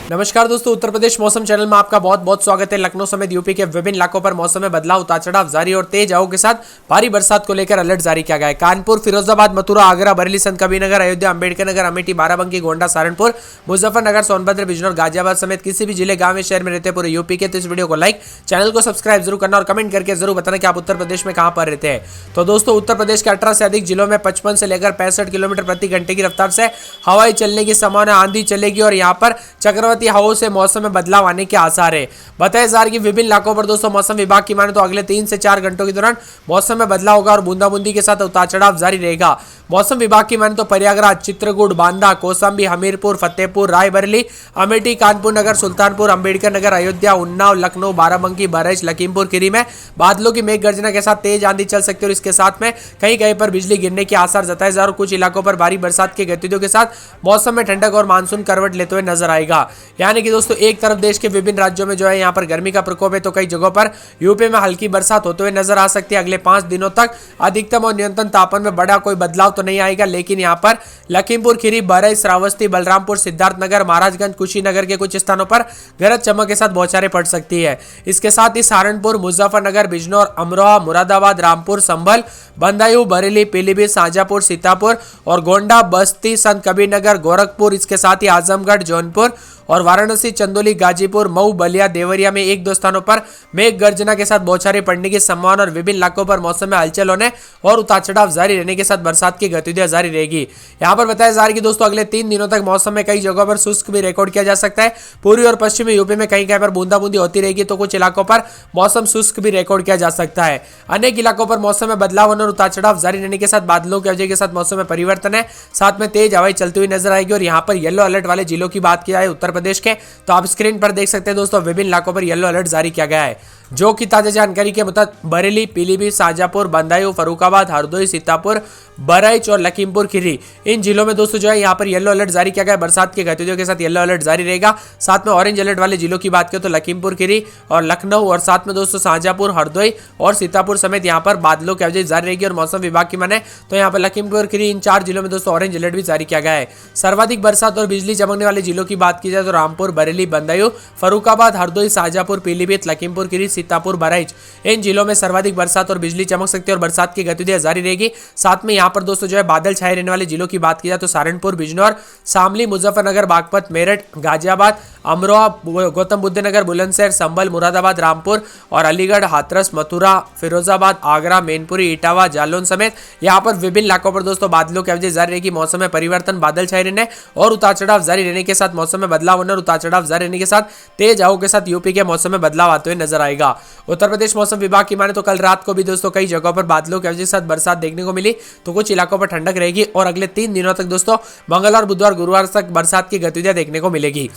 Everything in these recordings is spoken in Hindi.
नमस्कार दोस्तों, उत्तर प्रदेश मौसम चैनल में आपका बहुत बहुत स्वागत है। लखनऊ समेत यूपी के विभिन्न इलाकों पर मौसम में बदलाव, उतार चढ़ाव जारी और तेज हवाओं के साथ भारी बरसात को लेकर अलर्ट जारी किया गया है। कानपुर, फिरोजाबाद, मथुरा, आगरा, बरेली, संत कबीरनगर, अयोध्या, अंबेडकर नगर, अमेठी, बाराबंकी, गोंडा, सहारनपुर, मुजफ्फरनगर, सोनभद्र, बिजनौर, गाजियाबाद समेत किसी भी जिले, गांव, शहर में रहते पूरे यूपी के तो इस वीडियो को लाइक, चैनल को सब्सक्राइब जरूर करना और कमेंट करके जरूर बताना कि आप उत्तर प्रदेश में कहां पर रहते हैं। तो दोस्तों, उत्तर प्रदेश के 18 से अधिक जिलों में 55 से लेकर 65 किलोमीटर प्रति घंटे की रफ्तार से हवाएं चलने की संभावना, आंधी चलेगी और यहां पर चक्रवाती हवाओं से मौसम में बदलाव आने के आसार है। बताया जा रहा है कि विभिन्न इलाकों पर दोस्तों मौसम विभाग की माने तो अगले 3 से 4 घंटों के दौरान मौसम में बदलाव होगा और बूंदाबूंदी के साथ उतार चढ़ाव जारी रहेगा। मौसम विभाग की माने तो प्रयागराज, चित्रकूट, बांदा, कौशाम्बी, हमीरपुर, फतेहपुर, रायबरेली, अमेठी, कानपुर नगर, सुल्तानपुर, अंबेडकर नगर, अयोध्या, उन्नाव, लखनऊ, बाराबंकी, बहराइच, लखीमपुर खीरी में बादलों की मेघ गर्जना के साथ तेज आंधी चल सकती है और इसके साथ में कहीं कहीं पर बिजली गिरने के आसार जताए जा रहे और कुछ इलाकों पर भारी बरसात की गतिविधियों के साथ मौसम में ठंडक और मानसून करवट लेते हुए नजर आएगा। यानी कि दोस्तों, एक तरफ देश के विभिन्न राज्यों में जो है यहाँ पर गर्मी का प्रकोप है तो कई जगहों पर यूपी में हल्की बरसात होते हुए नजर आ सकती है। अगले 5 दिनों तक अधिकतम और न्यूनतम तापमान में बड़ा कोई बदलाव तो नहीं आएगा, लेकिन यहाँ पर लखीमपुर खीरी, बहराइच, श्रावस्ती, बलरामपुर, सिद्धार्थनगर, महाराजगंज, कुशीनगर के कुछ स्थानों पर गरज चमक के साथ बौछारें पड़ सकती है। इसके साथ ही सहारनपुर, मुजफ्फरनगर, बिजनौर, अमरोहा, मुरादाबाद, रामपुर, संभल, बदायूं, बरेली, पीलीभीत, शाजापुर, सीतापुर और गोंडा, बस्ती, संत कबीरनगर, गोरखपुर, इसके साथ ही आजमगढ़, जौनपुर और वाराणसी, चंदौली, गाजीपुर, मऊ, बलिया, देवरिया में एक दो स्थानों पर मेघ गर्जना के साथ बौछारें पड़ने की संभावना और विभिन्न इलाकों पर मौसम में हलचल होने और उतार चढ़ाव जारी रहने के साथ बरसात की गतिविधियां जारी रहेगी। यहां पर बताया जा रहा है कि दोस्तों अगले 3 दिनों तक मौसम में कई जगहों पर शुष्क भी रिकॉर्ड किया जा सकता है। पूर्वी और पश्चिमी यूपी में कहीं कहीं पर बूंदाबूंदी होती रहेगी तो कुछ इलाकों पर मौसम शुष्क भी रिकॉर्ड किया जा सकता है। अनेक इलाकों पर मौसम में बदलाव होने और उतार चढ़ाव जारी रहने के साथ बादलों की वजह के साथ मौसम में परिवर्तन है, साथ में तेज हवाएं चलती हुई नजर आएगी। और यहाँ पर येलो अलर्ट वाले जिलों की बात की जाए उत्तर प्रदेश के, तो आप स्क्रीन पर देख सकते हैं दोस्तों, विभिन्न इलाकों पर येलो अलर्ट जारी किया गया है। जो कि ताजा जानकारी के मुताबिक बरेली, पीलीभीत, शाजापुर, बदायूं, फर्रुखाबाद, हरदोई, सीतापुर, बहराइच और लखीमपुर खीरी, इन जिलों में दोस्तों जो है यहाँ पर येलो अलर्ट जारी किया गया है। बरसात की गतिविधियों के साथ येलो अलर्ट जारी रहेगा। साथ में ऑरेंज अलर्ट वाले जिलों की बात करें तो लखीमपुर खीरी और लखनऊ और साथ में दोस्तों शाजापुर, हरदोई और सीतापुर समेत यहाँ पर बादलों की वजह जारी रहेगी। और मौसम विभाग की माने तो यहाँ पर लखीमपुर खीरी, इन 4 जिलों में दोस्तों ऑरेंज अलर्ट भी जारी किया गया है। सर्वाधिक बरसात और बिजली चमकने वाले जिलों की बात की जाए तो रामपुर, बरेली, बदायूं, फर्रुखाबाद, हरदोई, शाजापुर, पीलीभीत, लखीमपुर खीरी, सीतापुर, बहराइच, इन जिलों में सर्वाधिक बरसात और बिजली चमक सकती है और बरसात की गतिविधियां जारी रहेगी। साथ में यहाँ पर दोस्तों जो है बादल छाए रहने वाले जिलों की बात की जाए तो सहारनपुर, बिजनौर, शामली, मुजफ्फरनगर, बागपत, मेरठ, गाजियाबाद, अमरोहा, गौतम बुद्ध नगर, बुलंदशहर, संभल, मुरादाबाद, रामपुर और अलीगढ़, हाथरस, मथुरा, फिरोजाबाद, आगरा, मैनपुरी, इटावा, जालौन समेत यहाँ पर विभिन्न इलाकों पर दोस्तों बादलों की वजह जारी रहेगी। मौसम में परिवर्तन, बादल छाए रहने और उतार चढ़ाव जारी रहने के साथ मौसम में बदलाव होने और उतार चढ़ाव जारी रहने के साथ तेज हवाओं के साथ यूपी के मौसम में बदलाव आते हुए नजर आएगा। उत्तर प्रदेश मौसम विभाग की माने तो कल रात को भी दोस्तों कई जगहों पर बादलों की वजह के साथ बरसात देखने को मिली तो कुछ इलाकों पर ठंडक रहेगी और अगले 3 दिनों तक दोस्तों मंगलवार, बुधवार, गुरुवार तक बरसात की गतिविधियां देखने को मिलेगी।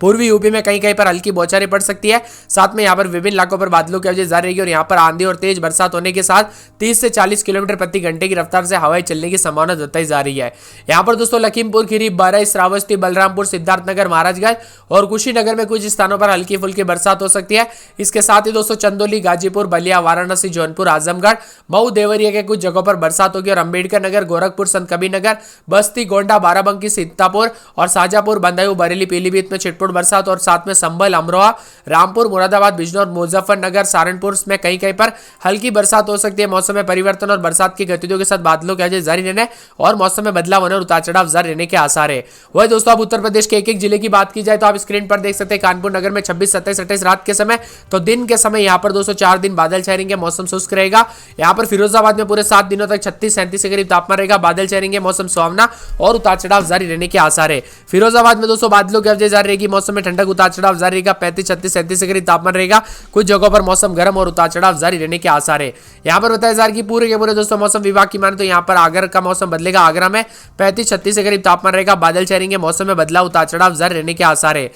पूर्वी यूपी में कहीं कहीं पर हल्की बौछारें पड़ सकती है। साथ में यहाँ पर विभिन्न इलाकों पर बादलों की वजह जारी रहेगी और यहाँ पर आंधी और तेज बरसात होने के साथ 30 से 40 किलोमीटर प्रति घंटे की रफ्तार से हवाएं चलने की संभावना जताई जा रही है। यहाँ पर दोस्तों लखीमपुर खीरी, बहराइच, श्रावस्ती, बलरामपुर, सिद्धार्थनगर, महाराजगंज और कुशीनगर में कुछ स्थानों पर हल्की फुल्की बरसात हो सकती है। इसके साथ ही दोस्तों चंदौली, गाजीपुर, बलिया, वाराणसी, जौनपुर, आजमगढ़, मऊ, देवरिया के कुछ जगहों पर बरसात होगी और अंबेडकर नगर, गोरखपुर, संत कबीरनगर, बस्ती, गोंडा, बाराबंकी, सीतापुर और शाजापुर, बदायूं, बरेली, पीलीभीत में छिटपुट बरसात और साथ में संभल, अमरोहा, रामपुर, मुरादाबाद, बिजनौर, मुजफ्फरनगर, सहारनपुर में कहीं कहीं पर हल्की बरसात हो सकती है। मौसम में परिवर्तन और बरसात की गतिविधियों के साथ बादलों की वजह जारी रहने और मौसम में बदलाव होने और उतार चढ़ाव जारी रहने के आसार है। वही दोस्तों अब उत्तर प्रदेश के एक एक जिले की बात की जाए तो आप स्क्रीन पर देख सकते हैं कानपुर नगर में 26, 27, 28 रात के समय, तो दिन के समय यहाँ पर दोस्तों 4 दिन बादल छाए रहेंगे, मौसम शुष्क रहेगा। यहाँ पर फिरोजाबाद में पूरे 7 दिनों तक 36-37 के करीब तापमान रहेगा, बादल छाए रहेंगे, मौसम सुहावना और उतार चढ़ाव जारी रहने के आसार है। फिरोजाबाद में दोस्तों बादलों की वजह जारी रहेगी, मौसम में ठंडक, उतार चढ़ाव जारी रहेगा, 35, 36, 37 के करीब तापमान रहेगा। कुछ जगहों पर मौसम गर्म और उतार चढ़ाव जारी रहने के आसार है। यहाँ पर बताया जा रहा है कि पूरे के पूरे दोस्तों मौसम विभाग की माने तो यहाँ पर आगरा का मौसम बदलेगा। आगरा में 35, 36 के करीब तापमान रहेगा, बादल छाएंगे, मौसम में बदलाव, उतार चढ़ाव जारी रहने के आसार है।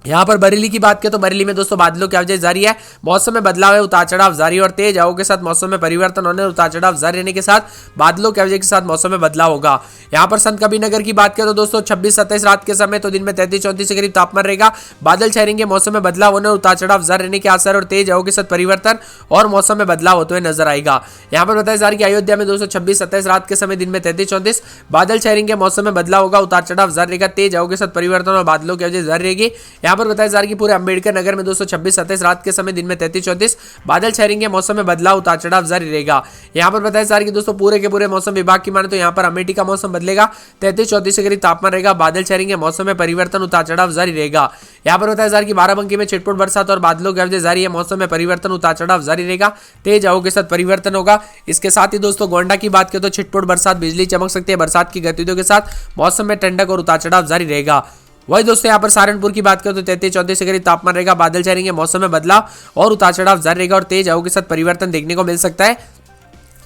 यहाँ पर बरेली की बात करें तो बरेली में दोस्तों बादलों की आवाजाही जारी है, मौसम में बदलाव है, उतार चढ़ाव जारी और तेज हवाओं के साथ मौसम में परिवर्तन होने, उतार चढ़ाव जारी रहने के साथ बादलों की आवाजाही के साथ मौसम में बदलाव होगा। यहाँ पर संत कबीरनगर की बात करें तो दोस्तों 26-27 रात के समय तो दिन में 33-34 के करीब तापमान रहेगा, बादल छाएंगे, मौसम में बदलाव होने, उतार चढ़ाव जारी रहने के आसार और तेज हवाओं के साथ परिवर्तन और मौसम में बदलाव होते हुए नजर आएगा। यहाँ पर बताया जा रहा है कि अयोध्या में दोस्तों 26-27 रात के समय दिन में 33-34 बादल छाएंगे, मौसम में बदलाव होगा, उतार चढ़ाव जारी रहेगा, तेज हवाओं के साथ परिवर्तन और बादलों की आवाजाही जारी रहेगी। यहाँ पर बताया जा रहा है कि पूरे अंबेडकर नगर में दोस्तों 26-27 रात के समय दिन में 33-34 बादल छाएंगे, मौसम में बदलाव, उतार चढ़ाव जारी रहेगा। यहाँ पर बताया जा रहा है कि दोस्तों पूरे के पूरे मौसम विभाग की माने तो यहाँ पर अमेठी का मौसम बदलेगा, 33-34 के करीब तापमान रहेगा, बादल छाएंगे, मौसम में परिवर्तन, उतार चढ़ाव जारी रहेगा। यहाँ पर बताया जा रहा है कि बाराबंकी में छिटपुट बरसात और बादलों की आवाजाही जारी है, मौसम में परिवर्तन, उतार चढ़ाव जारी रहेगा, तेज हवाओं के साथ परिवर्तन होगा। इसके साथ ही दोस्तों गोंडा की बात करें तो छिटपुट बरसात, बिजली चमक सकती है, बरसात की गतिविधियों के साथ मौसम में ठंडक और उतार चढ़ाव जारी रहेगा। वही दोस्तों यहाँ पर सहारनपुर की बात करें तो 33-34 के करीब तापमान रहेगा, बादल छाएंगे, मौसम में बदलाव और उतार चढ़ाव जारी रहेगा और तेज हवाओं के साथ परिवर्तन देखने को मिल सकता है।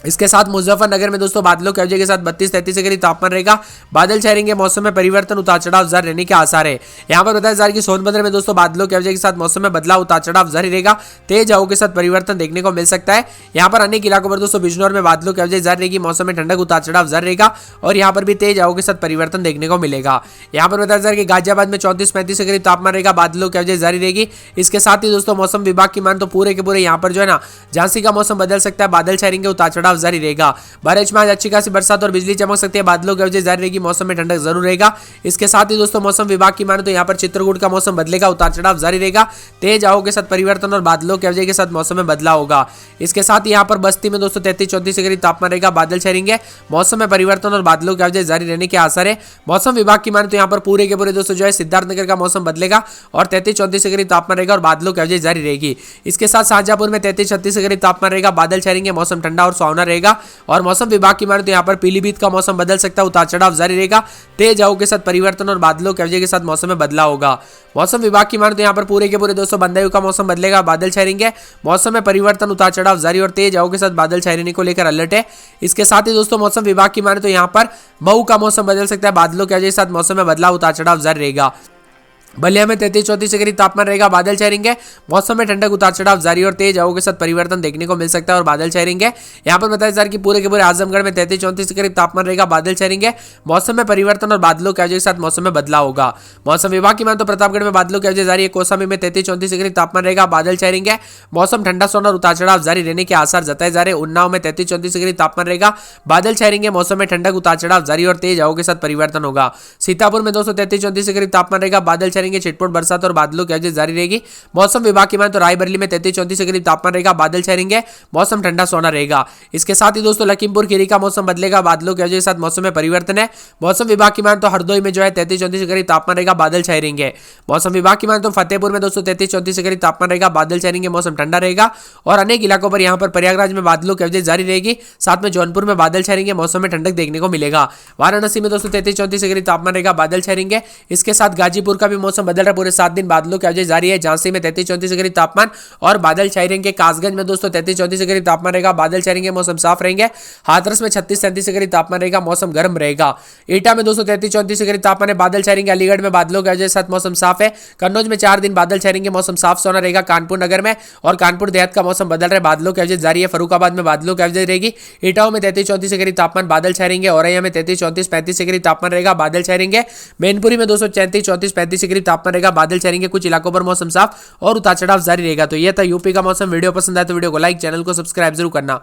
इसके साथ मुजफ्फरनगर में दोस्तों बादलों की आवाजाही के साथ 32-33 के करीब तापमान रहेगा, बादल छाएंगे, मौसम में परिवर्तन, उतार चढ़ाव जारी रहने के आसार है। यहाँ पर बताया जा रहा है कि सोनभद्र में दोस्तों बादलों की आवाजाही के साथ मौसम में बदलाव, उतार चढ़ाव जारी रहेगा, तेज हवाओं के साथ परिवर्तन देखने को मिल सकता है। यहाँ पर अनेक इलाकों पर दोस्तों बिजनौर में बादलों की आवाजाही जारी रहेगी, मौसम में ठंडक, उतार चढ़ाव जारी रहेगा और यहाँ पर भी तेज हवाओं के साथ परिवर्तन देखने को मिलेगा। यहाँ पर बताया जा रहा है कि गाजियाबाद में 34-35 के करीब तापमान रहेगा, बादलों की आवाजाही जारी रहेगी। इसके साथ ही दोस्तों मौसम विभाग की मान तो पूरे के पूरे यहाँ पर जो है ना झांसी का मौसम बदल सकता है, बादल छाएंगे, उतार चढ़ाव जारी रहेगा। बहराइच में आज अच्छी खासी बरसात और बिजली चमक सकती है, बादलों की आवाजाही जारी रहेगी, मौसम में ठंडक जरूर रहेगा। इसके साथ ही दोस्तों मौसम विभाग की माने तो यहाँ पर चित्रकूट का मौसम बदलेगा, उतार चढ़ाव जारी रहेगा, तेज हवाओं के साथ परिवर्तन और बादलों की आवाजाही के साथ मौसम में बदलाव होगा। इसके साथ ही यहाँ पर बस्ती में दोस्तों 33-34 के करीब तापमान रहेगा, बादल छाएंगे, मौसम में परिवर्तन और बादलों की आवाजाही जारी रहने के आसार है। मौसम विभाग की माने तो यहाँ पर पूरे के पूरे दोस्तों जो है सिद्धार्थनगर का मौसम बदलेगा और 33-34 के करीब तापमान रहेगा और बादलों की आवाजाही जारी रहेगी। इसके साथ शाहजहांपुर में 33-36 के करीब तापमान रहेगा, बादल छाएंगे, मौसम ठंडा और सुहावना रहेगा और मौसम विभाग की माने तो यहाँ पर पीलीभीत का मौसम बदल सकता है, उतार चढ़ाव जारी रहेगा, तेज हवाओं के साथ परिवर्तन और बादलों की आवाजाही के साथ मौसम में बदलाव होगा। मौसम विभाग की माने तो यहाँ पर पूरे के पूरे दोस्तों बंदायूं का मौसम बदलेगा, बादल छाएंगे, मौसम में परिवर्तन, उतार चढ़ाव जारी और तेज हवाओं के साथ बादल छाए रहने को लेकर अलर्ट है। इसके साथ ही दोस्तों मौसम विभाग की माने तो यहाँ पर मऊ का मौसम बदल सकता है, बादलों की आवाजाही के साथ मौसम में बदलाव, उतार चढ़ाव जारी रहेगा। बलिया में 33-34 के करीब तापमान रहेगा, बादल छाएंगे, मौसम में ठंडक, उतार चढ़ाव जारी और तेज हवाओं के साथ परिवर्तन देखने को मिल सकता है और बादल छाएंगे। यहाँ पर बताया जा रहा है कि पूरे के पूरे आजमगढ़ में 33-34 के करीब तापमान रहेगा, बादल छाएंगे, मौसम में परिवर्तन और बादलों की आवाजाही के साथ मौसम में बदलाव होगा। मौसम विभाग की माने तो प्रतापगढ़ में बादलों की आवाजाही जारी है, कौसाम्बी में 33-34 के करीब तापमान रहेगा, बादल छाएंगे, मौसम ठंडा सोना और उतार चढ़ाव जारी रहने के आसार जताए जा रहे हैं। उन्नाव में 33-34 के करीब तापमान रहेगा, बादल छाएंगे, मौसम में ठंडक, उतार चढ़ाव जारी और तेज हवाओं के साथ परिवर्तन होगा। सीतापुर में दोस्तों 33-34 के करीब तापमान रहेगा, बादल छाएंगे, छिटपुट बरसात और बादलों की आवाजाही जारी रहेगी। मौसम विभाग की माने तो रायबरेली में 33-34 के करीब तापमान रहेगा, बादल छाएंगे, मौसम ठंडा सोना रहेगा। इसके साथ ही दोस्तों लखीमपुर खीरी का मौसम बदलेगा, बादलों की आवाजाही के साथ मौसम में परिवर्तन है। मौसम विभाग की माने तो हरदोई में जो है 33-34 के करीब तापमान रहेगा, बादल छाए रहेंगे। मौसम विभाग की माने तो फतेहपुर में दोस्तों 33-34 के करीब तापमान रहेगा, बादल छाएंगे, मौसम ठंडा रहेगा और अनेक इलाकों पर यहाँ पर प्रयागराज में बादलों की आवाजाही जारी रहेगी, साथ में जौनपुर में बादल छाएंगे, मौसम में ठंडक देखने को मिलेगा। वाराणसी में दोस्तों 33-34 के करीब तापमान रहेगा, बादल छाएंगे। इसके साथ गाजीपुर का भी मौसम बदल रहा है, पूरे 7 दिन बादलों की आवाजाही जारी है। झांसी में 33-34 के करीब तापमान और बादल छाए रहेंगे। कासगंज में दोस्तों 33-34 के करीब तापमान रहेगा, बादल छाए रहेंगे, मौसम साफ रहेंगे। हाथरस में 36-37 के करीब तापमान रहेगा, मौसम गर्म रहेगा। एटा में दोस्तों 33-34 के करीब तापमान है, बादल छाए रहेंगे। अलीगढ़ में बादलों की वजह से साथ मौसम साफ है। कन्नौज में 4 दिन बादल छाए रहेंगे, मौसम साफ सोना रहेगा। कानपुर नगर में और कानपुर देहात का मौसम बदल रहा है, बादलों की वजह जारी है। फरुखाबाद में बादलों की वजह रहेगी। एटाओं में 33-34 के करीब तापमान, बादल छाए रहेंगे। औरैया में 33-34-35 के करीब तापमान रहेगा, बादल छाए रहेंगे। मैनपुरी में दोस्तों 33-34-35 के करीब तापमान रहेगा, बादल छाए रहेंगे। कुछ इलाकों पर मौसम साफ और उतार चढ़ाव जारी रहेगा। तो यह था यूपी का मौसम। वीडियो पसंद आए तो वीडियो को लाइक, चैनल को सब्सक्राइब जरूर करना।